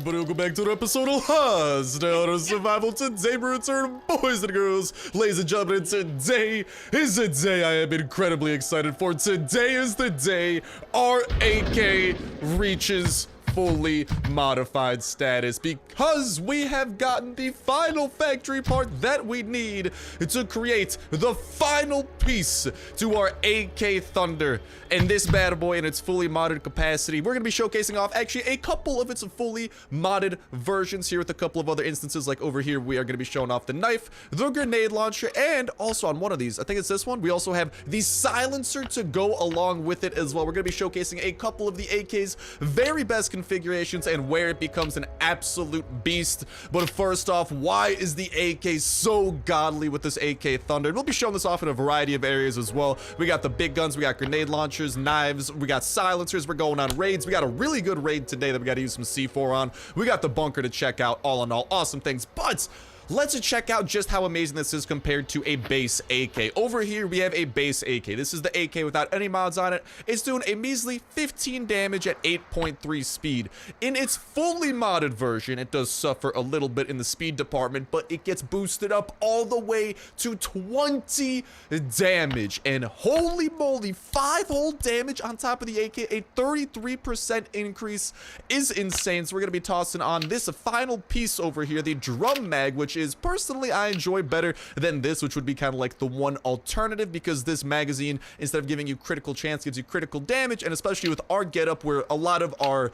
everybody, welcome back to an episode of Hostile Survival. Today we return, boys and girls, ladies and gentlemen. Today is a day I am incredibly excited for. Today is the day our AK reaches fully modified status, because we have gotten the final factory part that we need to create the final piece to our AK Thunder. And this bad boy in its fully modded capacity, we're gonna be showcasing off actually a couple of its fully modded versions here with a couple of other instances. Like over here, we are gonna be showing off the knife, the grenade launcher, and also on one of these, I think it's this one, we also have the silencer to go along with it as well. We're gonna be showcasing a couple of the AK's very best configurations and where it becomes an absolute beast. But first off, why is the AK so godly with this AK Thunder? We'll be showing this off in a variety of areas as well. We got the big guns, we got grenade launchers, knives, we got silencers, we're going on raids. We got a really good raid today that we got to use some C4 on. We got the bunker to check out. All in all, awesome things. But let's check out just how amazing this is compared to a base AK. Over here, we have a base AK. This is the AK without any mods on it. It's doing a measly 15 damage at 8.3 speed. In its fully modded version, it does suffer a little bit in the speed department, but it gets boosted up all the way to 20 damage. And holy moly, 5 whole damage on top of the AK. A 33% increase is insane. So we're going to be tossing on this final piece over here, the drum mag, which is personally I enjoy better than this, which would be kind of like the one alternative, because this magazine, instead of giving you critical chance, gives you critical damage. And especially with our getup, where a lot of our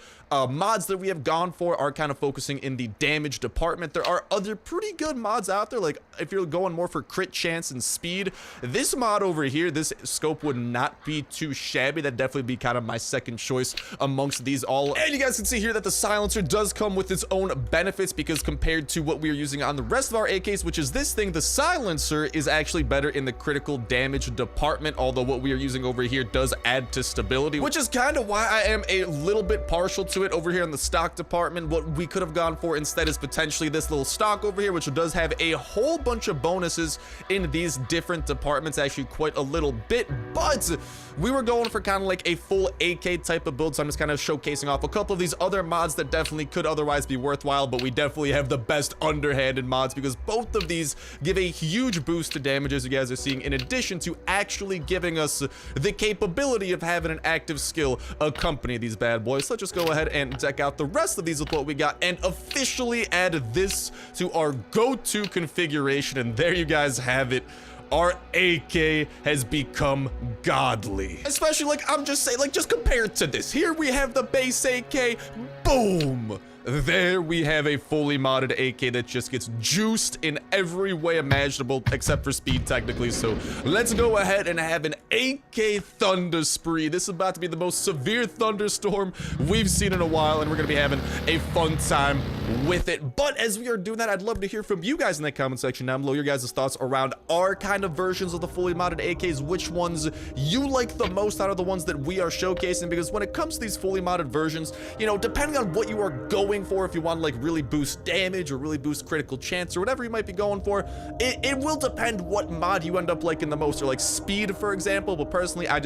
mods that we have gone for are kind of focusing in the damage department, there are other pretty good mods out there. Like if you're going more for crit chance and speed, this mod over here, this scope would not be too shabby. That'd definitely be kind of my second choice amongst these all. And you guys can see here that the silencer does come with its own benefits, because compared to what we are using on the rest of our AKs, which is this thing, the silencer is actually better in the critical damage department, although what we are using over here does add to stability, which is kind of why I am a little bit partial to it over here in the stock department. What we could have gone for instead is potentially this little stock over here, which does have a whole bunch of bonuses in these different departments, actually quite a little bit, but we were going for kind of like a full AK type of build. So I'm just kind of showcasing off a couple of these other mods that definitely could otherwise be worthwhile, but we definitely have the best underhanded mods, because both of these give a huge boost to damage, as you guys are seeing, in addition to actually giving us the capability of having an active skill accompany these bad boys. So let's just go ahead and deck out the rest of these with what we got and officially add this to our go-to configuration. And there you guys have it. Our AK has become godly. Especially, like, I'm just saying, like, just compared to this. Here we have the base AK. Boom. There we have a fully modded AK that just gets juiced in every way imaginable, except for speed technically. So let's go ahead and have an AK thunder spree. This is about to be the most severe thunderstorm we've seen in a while, and we're gonna be having a fun time with it. But as we are doing that, I'd love to hear from you guys in the comment section down below, your guys' thoughts around our kind of versions of the fully modded AKs, which ones you like the most out of the ones that we are showcasing. Because when it comes to these fully modded versions, you know, depending on what you are going for, if you want to like really boost damage or really boost critical chance or whatever you might be going for, it will depend what mod you end up liking the most. Or like speed, for example. But personally, I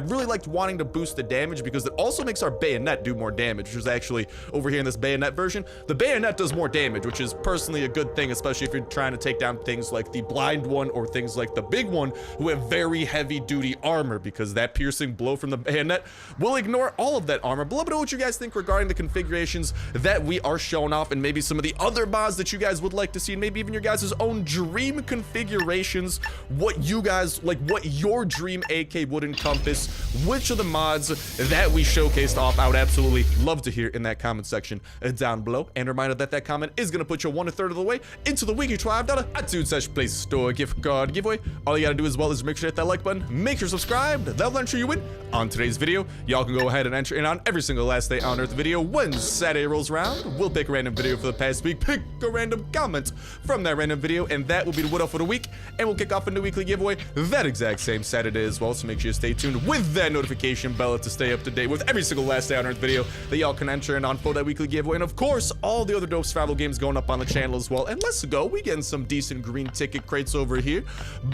really liked wanting to boost the damage, because it also makes our bayonet do more damage, which is actually over here in this bayonet version. The bayonet does more damage, which is personally a good thing, especially if you're trying to take down things like the blind one or things like the big one who have very heavy duty armor, because that piercing blow from the bayonet will ignore all of that armor. But let me know what you guys think regarding the configurations that we are showing off, and maybe some of the other mods that you guys would like to see, and maybe even your guys' own dream configurations, what you guys like, what your dream AK would encompass, which of the mods that we showcased off. I would absolutely love to hear in that comment section down below. And a reminder that that comment is going to put you 1/3 of the way into the weekly $12 iTunes /Play Store gift card giveaway. All you got to do as well is make sure to hit that like button, make sure subscribed. That'll enter you in on today's video. Y'all can go ahead and enter in on every single last day on Earth video. When Saturday rolls around, we'll pick a random video for the past week, pick a random comment from that random video, and that will be the Wood Up for the week. And we'll kick off a new weekly giveaway that exact same Saturday as well. So make sure you stay tuned with that notification bell to stay up to date with every single last day on Earth video that y'all can enter in on for that weekly giveaway. And of course, all the other dope survival games going up on the channel as well. And let's go, we getting some decent green ticket crates over here.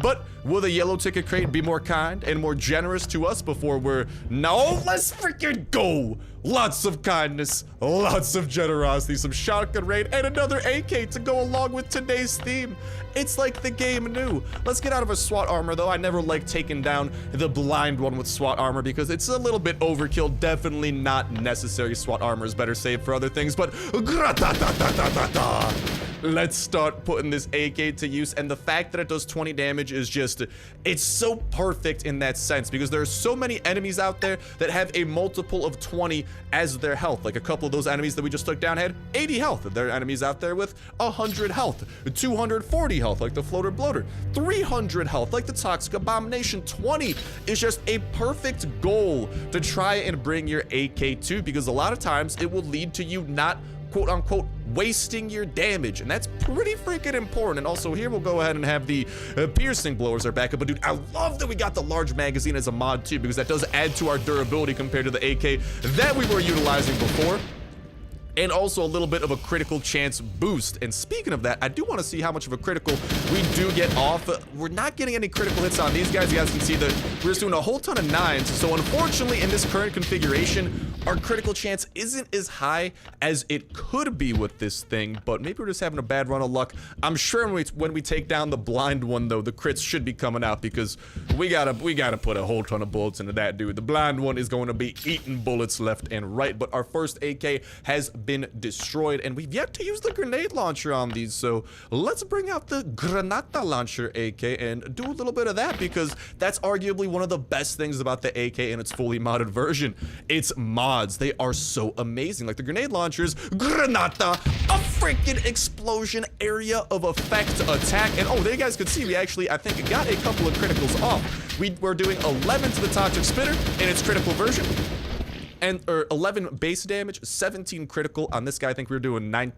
But will the yellow ticket crate be more kind and more generous to us before we're... No, let's freaking go! lots of kindness, lots of generosity, some shotgun raid, and another AK to go along with today's theme. It's like the game knew. Let's get out of our SWAT armor, though. I never like taking down the blind one with SWAT armor because it's a little bit overkill. Definitely not necessary. SWAT armor is better saved for other things, but let's start putting this AK to use. And the fact that it does 20 damage is just, it's so perfect in that sense because there are so many enemies out there that have a multiple of 20 as their health. Like a couple of those enemies that we just took down had 80 health. There are enemies out there with 100 health, 240 health, like the floater bloater, 300 health, like the toxic abomination. 20 is just a perfect goal to try and bring your AK to, because a lot of times it will lead to you not quote unquote wasting your damage, and that's pretty freaking important. And also here we'll go ahead and have the piercing blowers are back up. But dude, I love that we got the large magazine as a mod too, because that does add to our durability compared to the AK that we were utilizing before. And also a little bit of a critical chance boost. And speaking of that, I do want to see how much of a critical we do get off. We're not getting any critical hits on these guys. You guys can see that we're just doing a whole ton of 9s. So unfortunately, in this current configuration, our critical chance isn't as high as it could be with this thing, but maybe we're just having a bad run of luck. I'm sure when we take down the blind one, though, the crits should be coming out, because we gotta put a whole ton of bullets into that dude. The blind one is going to be eating bullets left and right, but our first AK has been destroyed, and we've yet to use the grenade launcher on these, so let's bring out the Granata launcher AK and do a little bit of that, because that's arguably one of the best things about the AK in its fully modded version. It's mods. They are so amazing. Like the grenade launchers, Granata, a freaking explosion area of effect attack. And oh, there you guys could see we actually, I think, got a couple of criticals off. We were doing 11 to the toxic spitter in its critical version, and 11 base damage, 17 critical on this guy. I think we were doing 9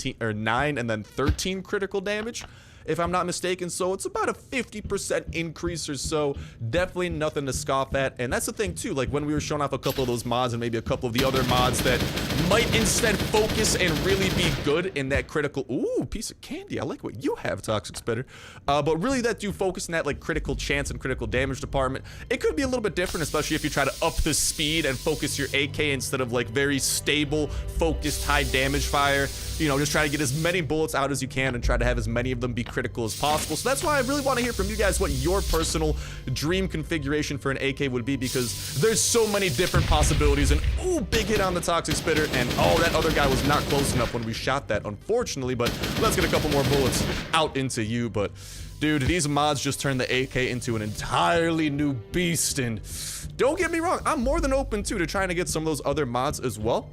and then 13 critical damage, if I'm not mistaken. So it's about a 50% increase or so. Definitely nothing to scoff at. And that's the thing too, like when we were showing off a couple of those mods and maybe a couple of the other mods that might instead focus and really be good in that critical, ooh, piece of candy. I like what you have, Toxic Spitter. But really that do focus in that like critical chance and critical damage department. It could be a little bit different, especially if you try to up the speed and focus your AK instead of like very stable, focused, high damage fire. You know, just try to get as many bullets out as you can and try to have as many of them be critical as possible. So that's why I really want to hear from you guys what your personal dream configuration for an AK would be, because there's so many different possibilities. And ooh, big hit on the Toxic Spitter, and oh, that other guy was not close enough when we shot that, unfortunately. But let's get a couple more bullets out into you. But dude, these mods just turned the AK into an entirely new beast. And don't get me wrong, I'm more than open to trying to get some of those other mods as well.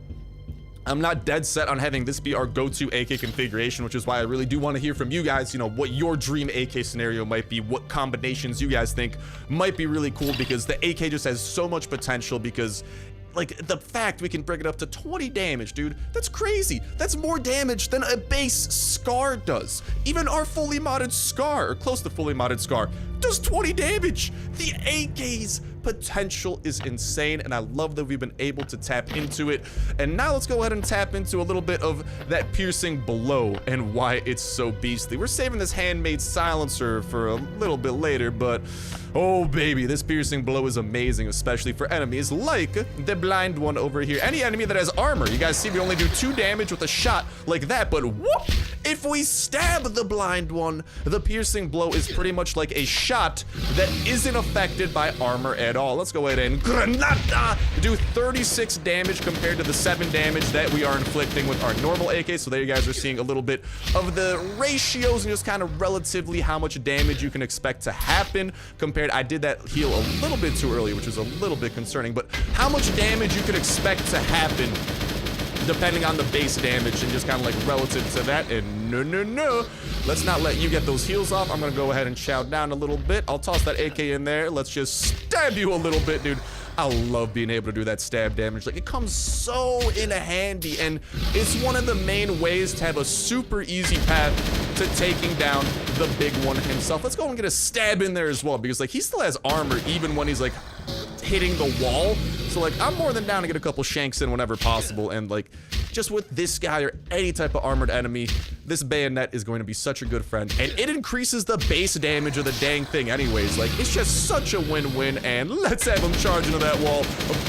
I'm not dead set on having this be our go-to AK configuration, which is why I really do want to hear from you guys, you know, what your dream AK scenario might be, what combinations you guys think might be really cool, because the AK just has so much potential. Because like the fact we can bring it up to 20 damage, dude, that's crazy. That's more damage than a base Scar does. Even our fully modded Scar, or close to fully modded Scar, does 20 damage. The AK's potential is insane, and I love that we've been able to tap into it. And now let's go ahead and tap into a little bit of that piercing blow and why it's so beastly. We're saving this handmade silencer for a little bit later, but oh baby, this piercing blow is amazing, especially for enemies like the blind one over here. Any enemy that has armor, you guys see we only do 2 damage with a shot like that, but whoop, if we stab the blind one, the piercing blow is pretty much like a shot that isn't affected by armor at all. Let's go ahead and Granata do 36 damage compared to the 7 damage that we are inflicting with our normal AK. So there you guys are seeing a little bit of the ratios and just kind of relatively how much damage you can expect to happen compared. I did that heal a little bit too early, which is a little bit concerning, but how much damage you could expect to happen depending on the base damage and just kind of like relative to that. And no, let's not let you get those heals off. I'm gonna go ahead and chow down a little bit. I'll toss that AK in there. Let's just stab you a little bit, dude. I love being able to do that stab damage. Like, it comes so in handy, and it's one of the main ways to have a super easy path to taking down the big one himself. Let's go and get a stab in there as well, because like he still has armor even when he's like hitting the wall. So, like, I'm more than down to get a couple shanks in whenever possible, and, like, just with this guy or any type of armored enemy, this bayonet is going to be such a good friend, and it increases the base damage of the dang thing anyways. Like, it's just such a win-win, and let's have him charge into that wall,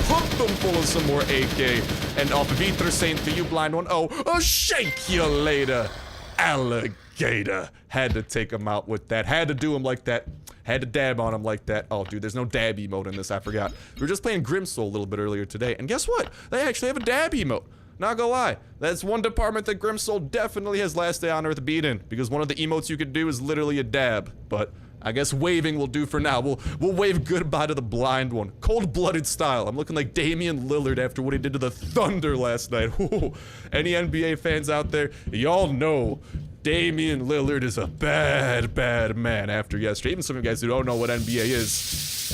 pump them full of some more AK, and off of Ether Saint to you, blind one. Oh, shake you later, alligator. Had to take him out with that, had to do him like that. Had to dab on him like that. Oh, dude, there's no dab emote in this, I forgot. We were just playing Grimsoul a little bit earlier today, and guess what? They actually have a dab emote. Not gonna lie, that's one department that Grimsoul definitely has Last Day on Earth beat in, because one of the emotes you could do is literally a dab, but I guess waving will do for now. We'll wave goodbye to the blind one. Cold-blooded style. I'm looking like Damian Lillard after what he did to the Thunder last night. Ooh. Any NBA fans out there, y'all know Damian Lillard is a bad, bad man after yesterday. Even some of you guys who don't know what NBA is,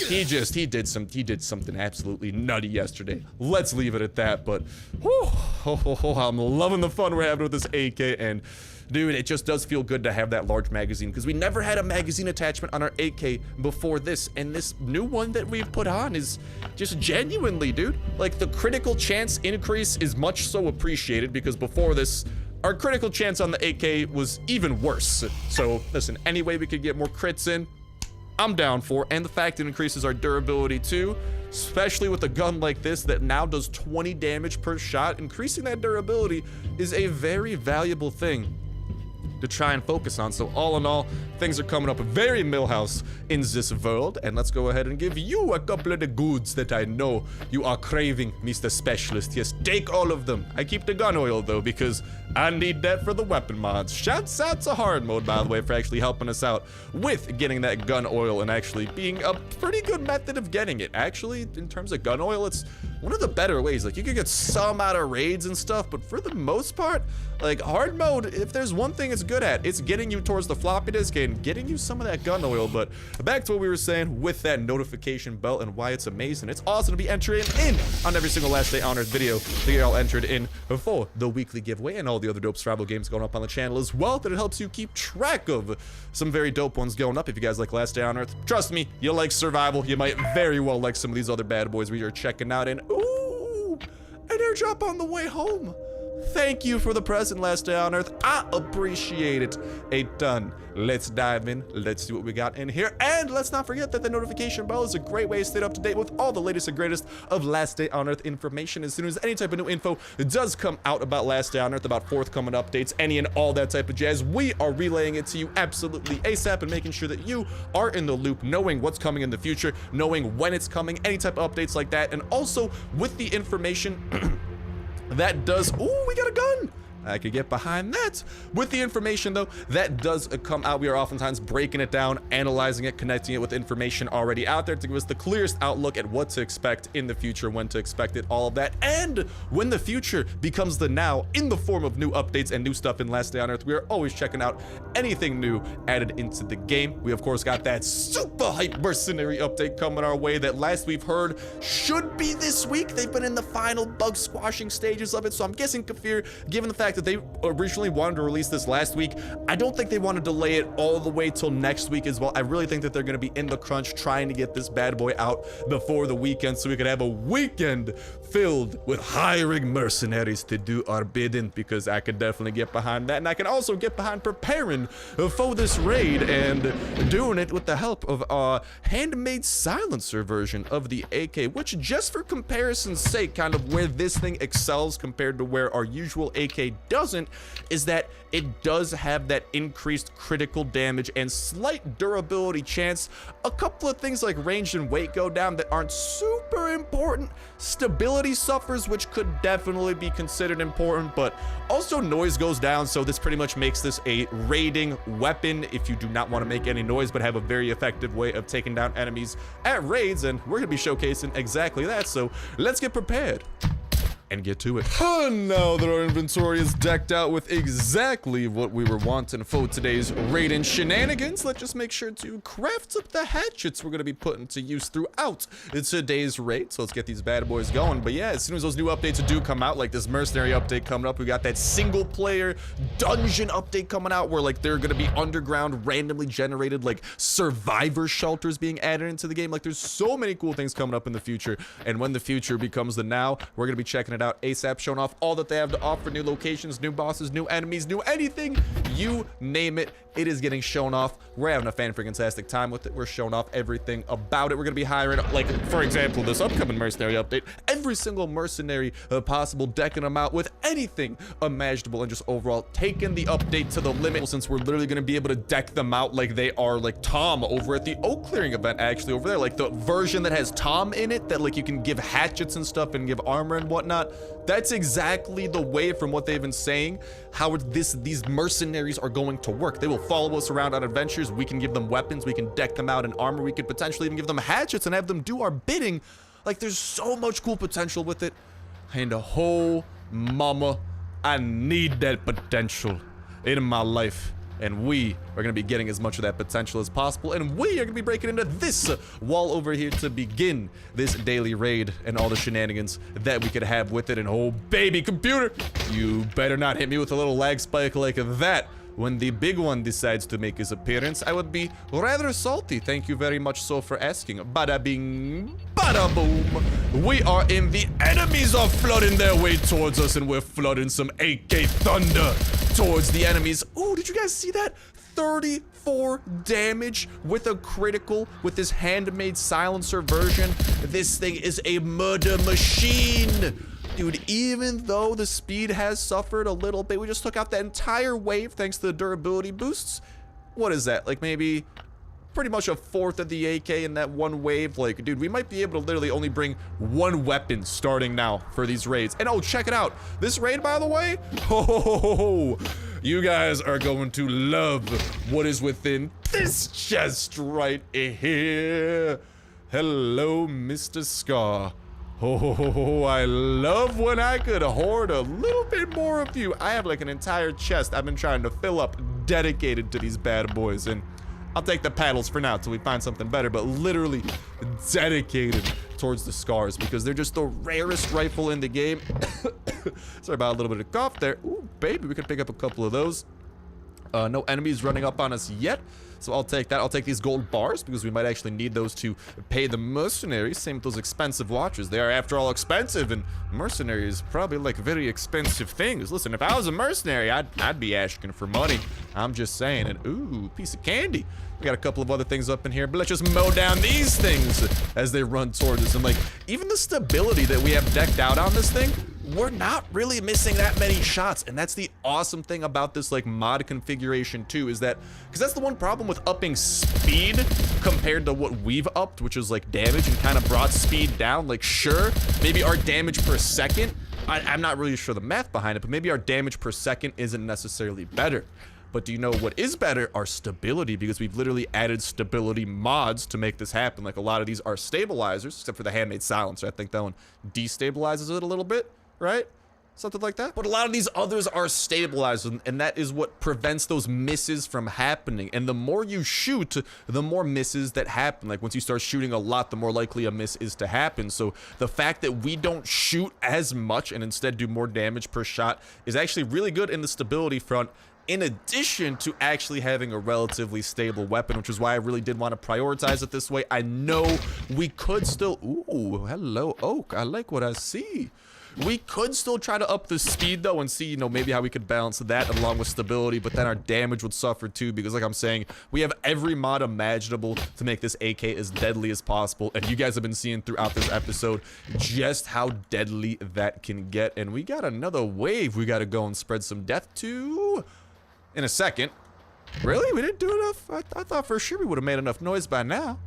he did something absolutely nutty yesterday. Let's leave it at that. But whew, I'm loving the fun we're having with this AK, and dude, it just does feel good to have that large magazine, because we never had a magazine attachment on our AK before this, and this new one that we've put on is just genuinely, dude, like, the critical chance increase is much so appreciated, because before this, our critical chance on the AK was even worse. So listen, any way we could get more crits in, I'm down for, and the fact it increases our durability too, especially with a gun like this that now does 20 damage per shot. Increasing that durability is a very valuable thing to try and focus on. So all in all, things are coming up very Millhouse in this world, and let's go ahead and give you a couple of the goods that I know you are craving, Mr. Specialist. Yes, take all of them. I keep the gun oil though, because I need that for the weapon mods. Shouts out to Hard Mode, by the way, for actually helping us out with getting that gun oil and actually being a pretty good method of getting it. Actually, in terms of gun oil, it's one of the better ways. Like, you could get some out of raids and stuff, but for the most part, like, Hard Mode, if there's one thing it's good at, it's getting you towards the floppy disk and getting you some of that gun oil. But back to what we were saying with that notification bell and why it's amazing. It's awesome to be entering in on every single Last Day on Earth video to get all entered in for the weekly giveaway and all the other dope survival games going up on the channel as well, that it helps you keep track of some very dope ones going up. If you guys like Last Day on Earth, trust me, you like survival, you might very well like some of these other bad boys we are checking out. And ooh, an airdrop on the way home. Thank you for the present, Last Day on Earth. I appreciate it a ton. Let's dive in. Let's see what we got in here. And let's not forget that the notification bell is a great way to stay up to date with all the latest and greatest of Last Day on Earth information. As soon as any type of new info does come out about Last Day on Earth, about forthcoming updates, any and all that type of jazz, we are relaying it to you absolutely ASAP and making sure that you are in the loop, knowing what's coming in the future, knowing when it's coming, any type of updates like that, and also with the information that does, ooh, we got a gun. I could get behind that. With the information though, that does come out, we are oftentimes breaking it down, analyzing it, connecting it with information already out there to give us the clearest outlook at what to expect in the future, when to expect it, all of that. And when the future becomes the now in the form of new updates and new stuff in Last Day on Earth, we are always checking out anything new added into the game. We of course got that super hype mercenary update coming our way that last we've heard should be this week. They've been in the final bug squashing stages of it, so I'm guessing Kafir, given the fact that they originally wanted to release this last week, I don't think they want to delay it all the way till next week as well. I really think that they're going to be in the crunch trying to get this bad boy out before the weekend, so we could have a weekend filled with hiring mercenaries to do our bidding, because I could definitely get behind that. And I can also get behind preparing for this raid and doing it with the help of our handmade silencer version of the AK, which, just for comparison's sake, kind of where this thing excels compared to where our usual AK doesn't, is that it does have that increased critical damage and slight durability chance. A couple of things like range and weight go down that aren't super important. Stability suffers, which could definitely be considered important, but also noise goes down, so this pretty much makes this a raiding weapon if you do not want to make any noise but have a very effective way of taking down enemies at raids, and we're going to be showcasing exactly that. So let's get prepared and get to it. Now that our inventory is decked out with exactly what we were wanting for today's raid and shenanigans, let's just make sure to craft up the hatchets we're going to be putting to use throughout today's raid. So let's get these bad boys going. But yeah, as soon as those new updates do come out, like this mercenary update coming up, we got that single player dungeon update coming out where like they're going to be underground randomly generated like survivor shelters being added into the game. Like there's so many cool things coming up in the future, and when the future becomes the now, we're going to be checking it out ASAP, showing off all that they have to offer: new locations, new bosses, new enemies, new anything, you name it. It is getting shown off. We're having a fan-freaking-tastic time with it. We're showing off everything about it. We're going to be hiring, like, for example, this upcoming mercenary update, every single mercenary possible, decking them out with anything imaginable, and just overall taking the update to the limit, since we're literally going to be able to deck them out like they are like Tom over at the oak clearing event, actually, over there. Like the version that has Tom in it, that like you can give hatchets and stuff and give armor and whatnot. That's exactly the way, from what they've been saying, how these mercenaries are going to work. They will follow us around on adventures. We can give them weapons. We can deck them out in armor. We could potentially even give them hatchets and have them do our bidding. Like, there's so much cool potential with it. And oh, mama, I need that potential in my life. And we are going to be getting as much of that potential as possible. And we are going to be breaking into this wall over here to begin this daily raid and all the shenanigans that we could have with it. And oh, baby computer, you better not hit me with a little lag spike like that when the big one decides to make his appearance. I would be rather salty. Thank you very much so for asking. Bada bing, bada boom. We are in. The enemies are flooding their way towards us, and we're flooding some AK thunder towards the enemies. Ooh, did you guys see that? 34 damage with a critical with this handmade silencer version. This thing is a murder machine. Dude, even though the speed has suffered a little bit, we just took out the entire wave thanks to the durability boosts. What is that? Like maybe pretty much a fourth of the AK in that one wave. Like, dude, we might be able to literally only bring one weapon starting now for these raids. And oh, check it out. This raid, by the way, oh, you guys are going to love what is within this chest right here. Hello, Mr. Scar. Oh, I love when I could hoard a little bit more of you. I have like an entire chest I've been trying to fill up dedicated to these bad boys. And I'll take the paddles for now till we find something better, but literally dedicated towards the scars because they're just the rarest rifle in the game. Sorry about a little bit of cough there. Ooh, baby, we can pick up a couple of those. No enemies running up on us yet, so I'll take that. I'll take these gold bars because we might actually need those to pay the mercenaries. Same with those expensive watches. They are, after all, expensive, and mercenaries probably like very expensive things. Listen, if I was a mercenary, I'd be asking for money. I'm just saying. And ooh, piece of candy. We got a couple of other things up in here, but let's just mow down these things as they run towards us. And like, even the stability that we have decked out on this thing, we're not really missing that many shots. And that's the awesome thing about this like mod configuration too, is that, because that's the one problem with upping speed compared to what we've upped, which is like damage, and kind of brought speed down. Like, sure, maybe our damage per second, I'm not really sure the math behind it, but maybe our damage per second isn't necessarily better. But do you know what is better? Our stability, because we've literally added stability mods to make this happen. Like, a lot of these are stabilizers, except for the handmade silencer. I think that one destabilizes it a little bit, right? Something like that. But a lot of these others are stabilizers, and that is what prevents those misses from happening. And the more you shoot, the more misses that happen. Like, once you start shooting a lot, the more likely a miss is to happen. So the fact that we don't shoot as much and instead do more damage per shot is actually really good in the stability front, in addition to actually having a relatively stable weapon, which is why I really did want to prioritize it this way. I know we could still, ooh, hello, Oak, I like what I see. We could still try to up the speed though and see, you know, maybe how we could balance that along with stability, but then our damage would suffer too, because like I'm saying, we have every mod imaginable to make this AK as deadly as possible, and you guys have been seeing throughout this episode just how deadly that can get. And we got another wave we got to go and spread some death to in a second. Really? We didn't do enough? I thought for sure we would have made enough noise by now.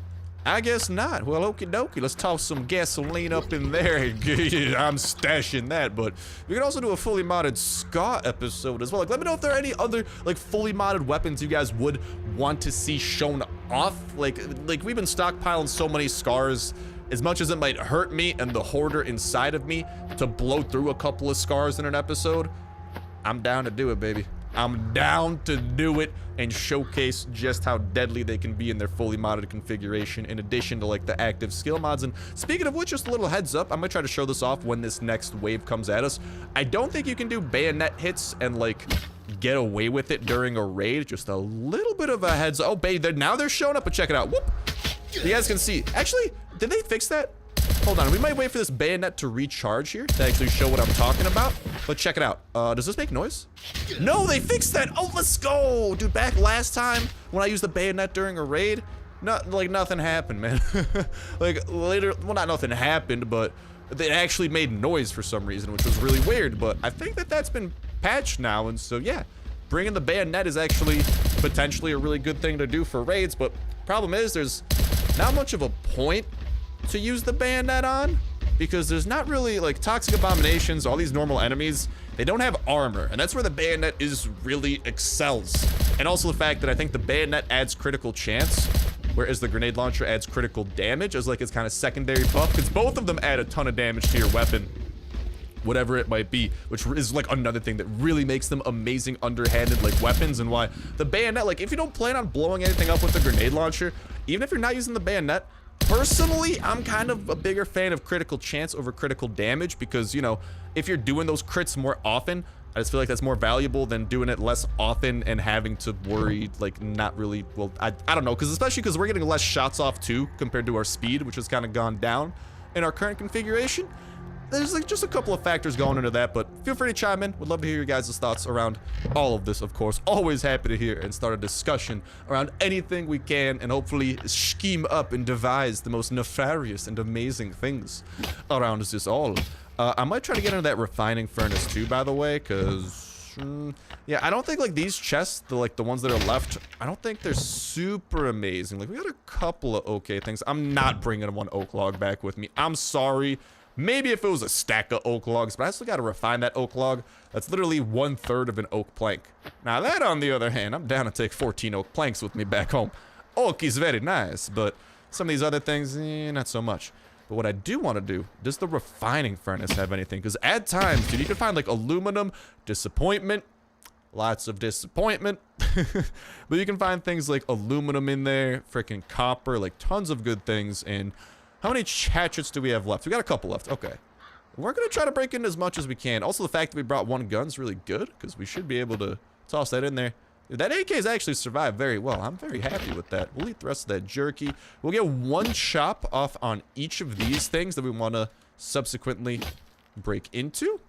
I guess not. Well, okie dokie. Let's toss some gasoline up in there. I'm stashing that, but we can also do a fully modded Scar episode as well. Like, let me know if there are any other, like, fully modded weapons you guys would want to see shown off. Like we've been stockpiling so many Scars as much as it might hurt me and the hoarder inside of me to blow through a couple of scars in an episode, I'm down to do it, baby. I'm down to do it and showcase just how deadly they can be in their fully modded configuration, in addition to like the active skill mods. And speaking of which, just a little heads up, I'm gonna try to show this off when this next wave comes at us. I don't think you can do bayonet hits and like get away with it during a raid. Just a little bit of a heads up. Oh, babe, now they're showing up, but check it out. Whoop. You guys can see. Actually, did they fix that? Hold on, we might wait for this bayonet to recharge here to actually show what I'm talking about. But check it out. Does this make noise? No, they fixed that. Oh, let's go. Dude, back last time when I used the bayonet during a raid, like nothing happened, man. Like later, well, not nothing happened, but it actually made noise for some reason, which was really weird. But I think that that's been patched now. And so, yeah, bringing the bayonet is actually potentially a really good thing to do for raids. But problem is there's not much of a point to use the bayonet on, because there's not really like toxic abominations, all these normal enemies, they don't have armor, and that's where the bayonet is really excels. And also the fact that I think the bayonet adds critical chance, whereas the grenade launcher adds critical damage as like its kind of secondary buff, because both of them add a ton of damage to your weapon, whatever it might be, which is like another thing that really makes them amazing underhanded like weapons. And why the bayonet, like if you don't plan on blowing anything up with the grenade launcher, even if you're not using the bayonet, personally, I'm kind of a bigger fan of critical chance over critical damage, because, you know, if you're doing those crits more often, I just feel like that's more valuable than doing it less often and having to worry, like, not really, well, I don't know, because especially because we're getting less shots off too compared to our speed, which has kind of gone down in our current configuration. There's like just a couple of factors going into that, but feel free to chime in. Would love to hear your guys' thoughts around all of this, of course. Always happy to hear and start a discussion around anything we can, and hopefully scheme up and devise the most nefarious and amazing things around this all. I might try to get into that refining furnace too, by the way, because yeah, I don't think like these chests, the ones that are left, I don't think they're super amazing. Like we got a couple of okay things. I'm not bringing one oak log back with me. I'm sorry. Maybe if it was a stack of oak logs, but I still got to refine that oak log. That's literally 1/3 of an oak plank. Now that, on the other hand, I'm down to take 14 oak planks with me back home. Oak is very nice, but some of these other things, not so much. But what I do want to do, does the refining furnace have anything? Because at times, dude, you can find like aluminum, disappointment, lots of disappointment. But you can find things like aluminum in there, freaking copper, like tons of good things. And how many hatchets do we have left? We got a couple left. Okay. We're going to try to break in as much as we can. Also, the fact that we brought one gun is really good, because we should be able to toss that in there. Dude, that AK has actually survived very well. I'm very happy with that. We'll eat the rest of that jerky. We'll get one chop off on each of these things that we want to subsequently break into.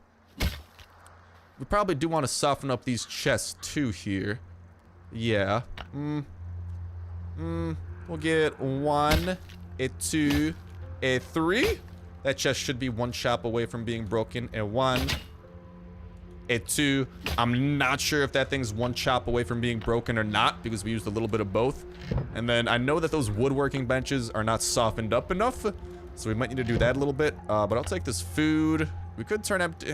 We probably do want to soften up these chests too here. Yeah. We'll get 1, a 2, a 3. That chest should be one chop away from being broken. A 1, a 2. I'm not sure if that thing's one chop away from being broken or not, because we used a little bit of both. And then I know that those woodworking benches are not softened up enough, so we might need to do that a little bit. But I'll take this food. We could turn empty.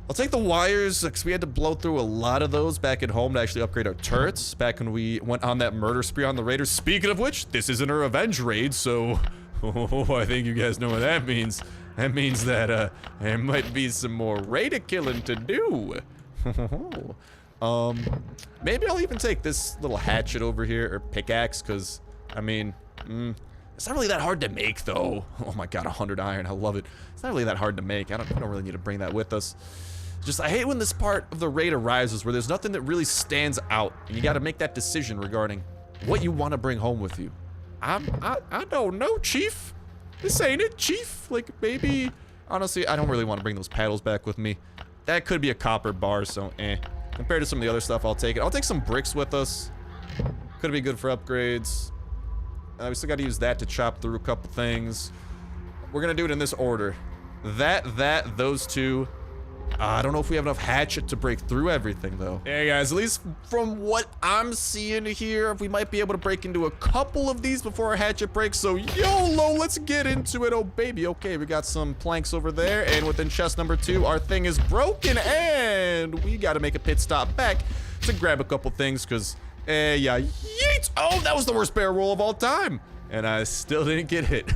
I'll take the wires, because we had to blow through a lot of those back at home to actually upgrade our turrets back when we went on that murder spree on the raiders. Speaking of which, this isn't a revenge raid, so I think you guys know what that means. That means that there might be some more raider killing to do. Maybe I'll even take this little hatchet over here, or pickaxe, because I mean, it's not really that hard to make though. Oh my god, 100 iron, I love it. It's not really that hard to make. I don't really need to bring that with us. Just, I hate when this part of the raid arises where there's nothing that really stands out, and you got to make that decision regarding what you want to bring home with you. I don't know, Chief. This ain't it, Chief. Like, maybe, honestly, I don't really want to bring those paddles back with me. That could be a copper bar, so compared to some of the other stuff, I'll take it. I'll take some bricks with us. Could be good for upgrades. We still got to use that to chop through a couple things. We're gonna do it in this order. Those two. I don't know if we have enough hatchet to break through everything, though. Hey, guys, at least from what I'm seeing here, we might be able to break into a couple of these before our hatchet breaks, so YOLO, let's get into it. Oh, baby. Okay, we got some planks over there, and within chest number 2, our thing is broken, and we got to make a pit stop back to grab a couple things, because, yeah, yeet! Oh, that was the worst barrel roll of all time. and I still didn't get hit.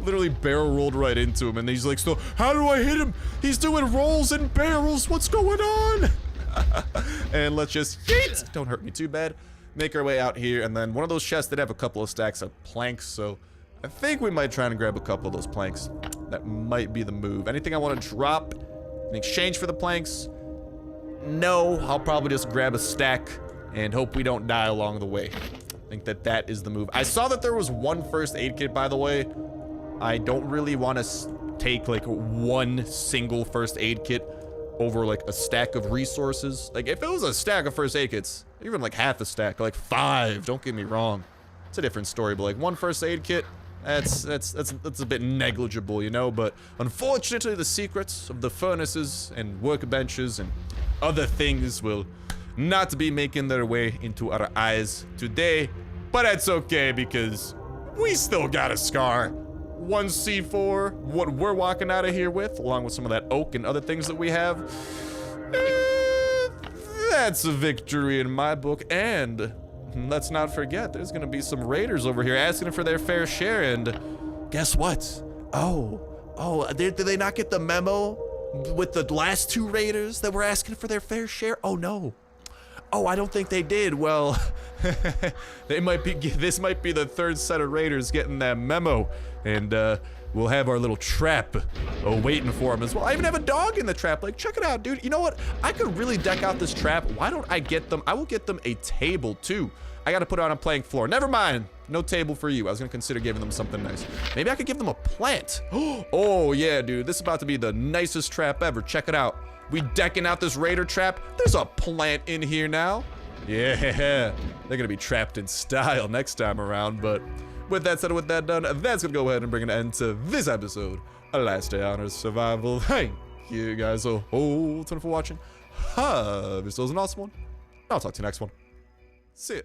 Literally barrel rolled right into him, and he's like, so how do I hit him? He's doing rolls and barrels. What's going on? And let's just yeet. Don't hurt me too bad. Make our way out here, and then one of those chests did have a couple of stacks of planks, so I think we might try and grab a couple of those planks. That might be the move. Anything I want to drop in exchange for the planks? No, I'll probably just grab a stack and hope we don't die along the way. I think that is the move. I saw that there was one first aid kit, by the way. I don't really want to take like one single first aid kit over like a stack of resources. Like if it was a stack of first aid kits, even like half a stack, like 5, don't get me wrong. It's a different story, but like one first aid kit, that's a bit negligible, you know. But unfortunately, the secrets of the furnaces and workbenches and other things will not be making their way into our eyes today. But that's okay, because we still got a scar. 1 C4, what we're walking out of here with, along with some of that oak and other things that we have. That's a victory in my book. And let's not forget, there's gonna be some raiders over here asking for their fair share, and guess what? Oh, did they not get the memo with the last 2 raiders that were asking for their fair share? Oh no. Oh, I don't think they did. Well, this might be the 3rd set of raiders getting that memo, and we'll have our little trap waiting for them as well. I even have a dog in the trap. Like, check it out, dude. You know what? I could really deck out this trap. Why don't I get them? I will get them a table too. I got to put it on a plank floor. Never mind. No table for you. I was gonna consider giving them something nice. Maybe I could give them a plant. Oh yeah, dude. This is about to be the nicest trap ever. Check it out. We decking out this raider trap. There's a plant in here now. Yeah, they're gonna be trapped in style next time around. But with that said, with that done, that's gonna go ahead and bring an end to this episode of Last Day on Earth Survival. Thank you guys a whole ton for watching. Have yourselves an awesome one. I'll talk to you next one. See ya.